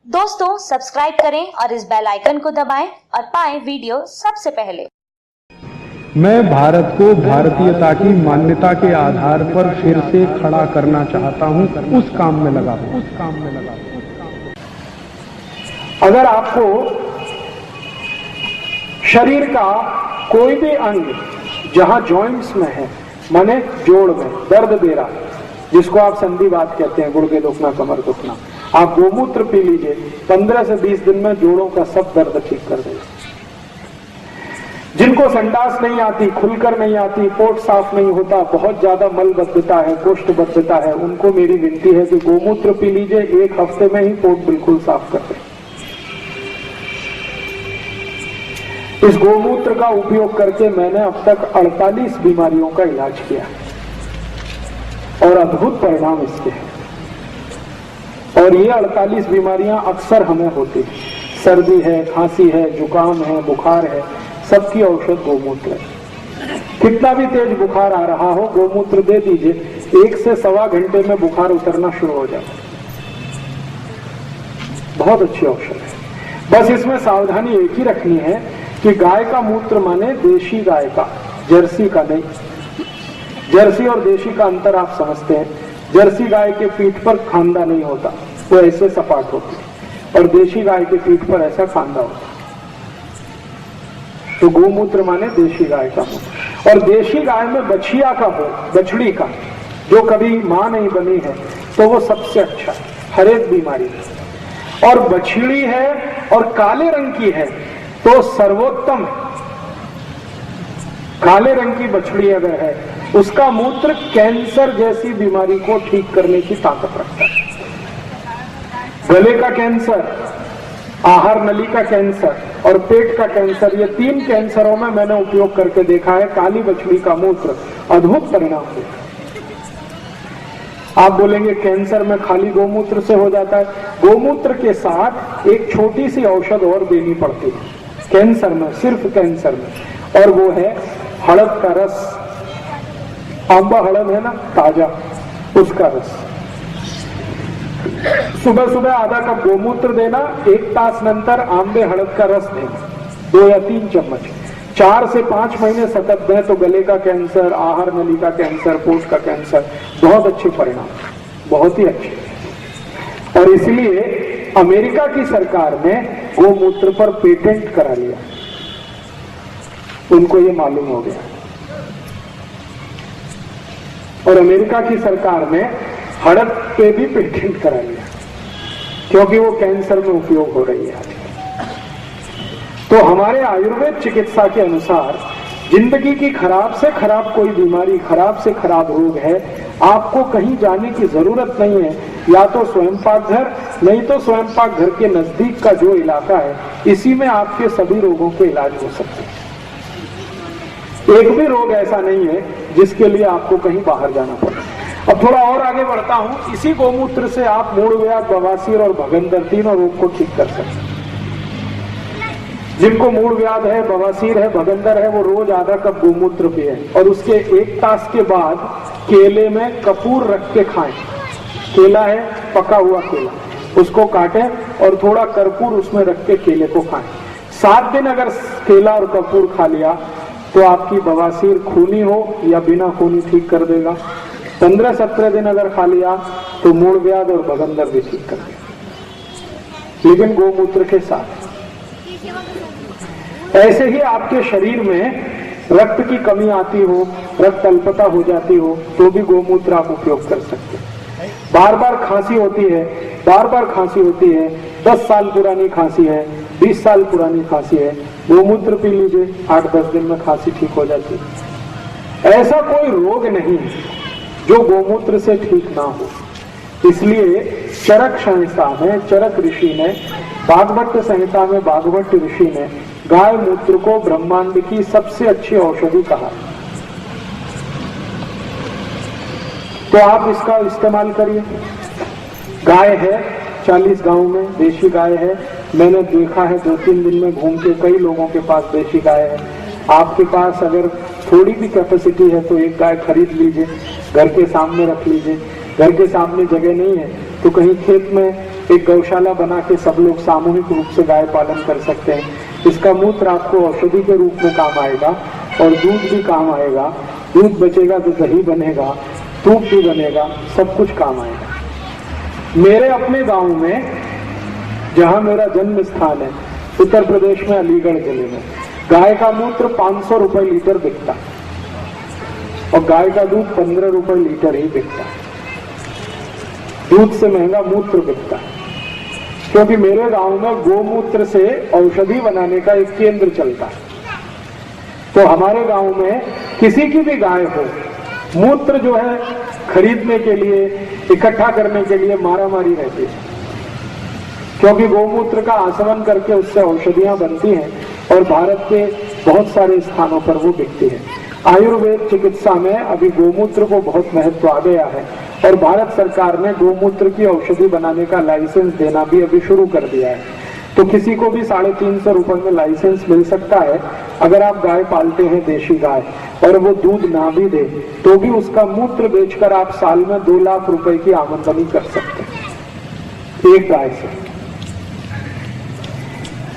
दोस्तों सब्सक्राइब करें और इस बेल आइकन को दबाएं और पाएं वीडियो सबसे पहले। मैं भारत को भारतीयता की मान्यता के आधार पर फिर से खड़ा करना चाहता हूं, उस काम में लगा हूं। अगर आपको शरीर का कोई भी अंग जहां जॉइंट्स में है, माने जोड़ में दर्द दे रहा है, जिसको आप संधिवात कहते हैं, गुर्दे दुखना, कमर दुखना, आप गोमूत्र पी लीजिए, 15 से 20 दिन में जोड़ों का सब दर्द ठीक कर देगा। जिनको संडास नहीं आती, खुलकर नहीं आती, पोट साफ नहीं होता, बहुत ज्यादा मलबद्धता है, कोष्ठबद्धता है, उनको मेरी विनती है कि गोमूत्र पी लीजिए, 1 हफ्ते में ही पोट बिल्कुल साफ कर दे। इस गोमूत्र का उपयोग करके मैंने अब तक 48 बीमारियों का इलाज किया और अद्भुत परिणाम इसके हैं। और ये 48 बीमारियां अक्सर हमें होती है, सर्दी है, खांसी है, जुकाम है, बुखार है, सबकी औषध गोमूत्र है। कितना भी तेज बुखार आ रहा हो, गोमूत्र दे दीजिए, 1 से सवा घंटे में बुखार उतरना शुरू हो जाता है। बहुत अच्छी औषध है। बस इसमें सावधानी एक ही रखनी है कि गाय का मूत्र माने देशी गाय का, जर्सी का नहीं। जर्सी और देशी का अंतर आप समझते हैं। जर्सी गाय के पीठ पर खांदा नहीं होता, वो ऐसे सपाट होती है, और देशी गाय के पीठ पर ऐसा खांदा होता है। तो गोमूत्र माने देशी गाय का मूत्र। और देशी गाय में बछिया का हो, बछड़ी का, जो कभी मां नहीं बनी है, तो वो सबसे अच्छा है हर एक बीमारी में। और बछड़ी है और काले रंग की है तो सर्वोत्तम है। काले रंग की बछड़ी अगर है, उसका मूत्र कैंसर जैसी बीमारी को ठीक करने की ताकत रखता है। गले का कैंसर, आहार नली का कैंसर और पेट का कैंसर, ये 3 कैंसरों में मैंने उपयोग करके देखा है काली बछड़ी का मूत्र अद्भुत परिणाम देता है। आप बोलेंगे कैंसर में खाली गोमूत्र से हो जाता है। गोमूत्र के साथ एक छोटी सी औषध और देनी पड़ती है कैंसर में, सिर्फ कैंसर में, और वो है हड़द का रस। आंबा हड़द है ना, ताजा, उसका रस। सुबह सुबह आधा कप गोमूत्र देना, 1 तास नंतर आंबे हड़द का रस देना, 2 या 3 चम्मच, 4 से 5 महीने सतत दें तो गले का कैंसर, आहार नली का कैंसर, पोट का कैंसर, बहुत अच्छे परिणाम, बहुत ही अच्छे। और इसलिए अमेरिका की सरकार ने गोमूत्र पर पेटेंट करा लिया, उनको ये मालूम हो गया। और अमेरिका की सरकार ने हड़द पे भी पेटेंट करा लिया, क्योंकि वो कैंसर में उपयोग हो रही है। तो हमारे आयुर्वेद चिकित्सा के अनुसार जिंदगी की खराब से खराब कोई बीमारी, खराब से खराब रोग है, आपको कहीं जाने की जरूरत नहीं है। या तो स्वयं पाक घर, नहीं तो स्वयं पाक घर के नजदीक का जो इलाका है, इसी में आपके सभी रोगों के इलाज हो सकते हैं। एक भी रोग ऐसा नहीं है जिसके लिए आपको कहीं बाहर जाना पड़े। अब थोड़ा और आगे बढ़ता हूं। इसी गोमूत्र से आप मूढ़व्याध, बवासीर और भगंदर, तीनों रोग को ठीक कर सकते हैं। जिनको मूढ़व्याध है, बवासीर है, भगंदर है, वो रोज आधा कप गोमूत्र पिए और उसके 1 तास के बाद केले में कपूर रख के खाएं। केला है, पका हुआ केला, उसको काटें और थोड़ा कर्पूर उसमें रख के केले को खाएं। 7 दिन अगर केला और कर्पूर खा लिया तो आपकी बवासीर खूनी हो या बिना खूनी ठीक कर देगा। 15-17 दिन अगर खा लिया तो मूढ़व्याध और भगंदर भी ठीक कर देगा, लेकिन गोमूत्र के साथ। ऐसे ही आपके शरीर में रक्त की कमी आती हो, रक्त अल्पता हो जाती हो, तो भी गोमूत्र आप उपयोग कर सकते हैं। बार बार खांसी होती है, बार बार खांसी होती है, 10 साल पुरानी खांसी है, 20 साल पुरानी खांसी है, गोमूत्र पी लीजिए, 8-10 दिन में खांसी ठीक हो जाती है। ऐसा कोई रोग नहीं जो गोमूत्र से ठीक ना हो। इसलिए चरक संहिता में चरक ऋषि ने, भागवत संहिता में भागवत ऋषि ने गाय मूत्र को ब्रह्मांड की सबसे अच्छी औषधि कहा। तो आप इसका इस्तेमाल करिए। गाय है 40 गांव में, देशी गाय है। मैंने देखा है 2-3 दिन में घूम के, कई लोगों के पास देशी गाय है। आपके पास अगर थोड़ी भी कैपेसिटी है तो 1 गाय खरीद लीजिए, घर के सामने रख लीजिए। घर के सामने जगह नहीं है तो कहीं खेत में एक गौशाला बना के सब लोग सामूहिक रूप से गाय पालन कर सकते हैं। इसका मूत्र आपको औषधि के रूप में काम आएगा और दूध भी काम आएगा। दूध बचेगा तो दही बनेगा, दूध भी बनेगा, सब कुछ काम आएगा। मेरे अपने गांव में, जहां मेरा जन्म स्थान है, उत्तर प्रदेश में अलीगढ़ जिले में, गाय का मूत्र 500 रुपए लीटर बिकता और गाय का दूध 15 रुपए लीटर ही बिकता। दूध से महंगा मूत्र बिकता है, क्योंकि मेरे गांव में गोमूत्र से औषधि बनाने का एक केंद्र चलता है। तो हमारे गांव में किसी की भी गाय हो, मूत्र जो है खरीदने के लिए, इकट्ठा करने के लिए मारामारी रहती है, क्योंकि गोमूत्र का आसवन करके उससे औषधियां बनती हैं और भारत के बहुत सारे स्थानों पर वो बिकती है। आयुर्वेद चिकित्सा में अभी गोमूत्र को बहुत महत्व आ गया है और भारत सरकार ने गोमूत्र की औषधि बनाने का लाइसेंस देना भी अभी शुरू कर दिया है। तो किसी को भी 350 रुपए में लाइसेंस मिल सकता है। अगर आप गाय पालते हैं, देशी गाय, और वो दूध ना भी दे तो भी उसका मूत्र बेचकर आप साल में 2 लाख रुपए की आमदनी कर सकते हैं एक गाय से।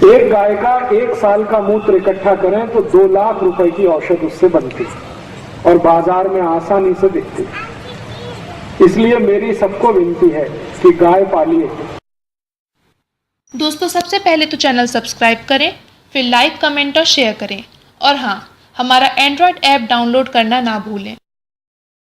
एक गाय का 1 साल का मूत्र इकट्ठा करें तो 2 लाख रुपए की औषध उससे बनती है और बाजार में आसानी से बिकती है। इसलिए मेरी सबको विनती है कि गाय पालिए। दोस्तों, सबसे पहले तो चैनल सब्सक्राइब करें, फिर लाइक, कमेंट और शेयर करें। और हाँ, हमारा एंड्रॉयड ऐप डाउनलोड करना ना भूलें।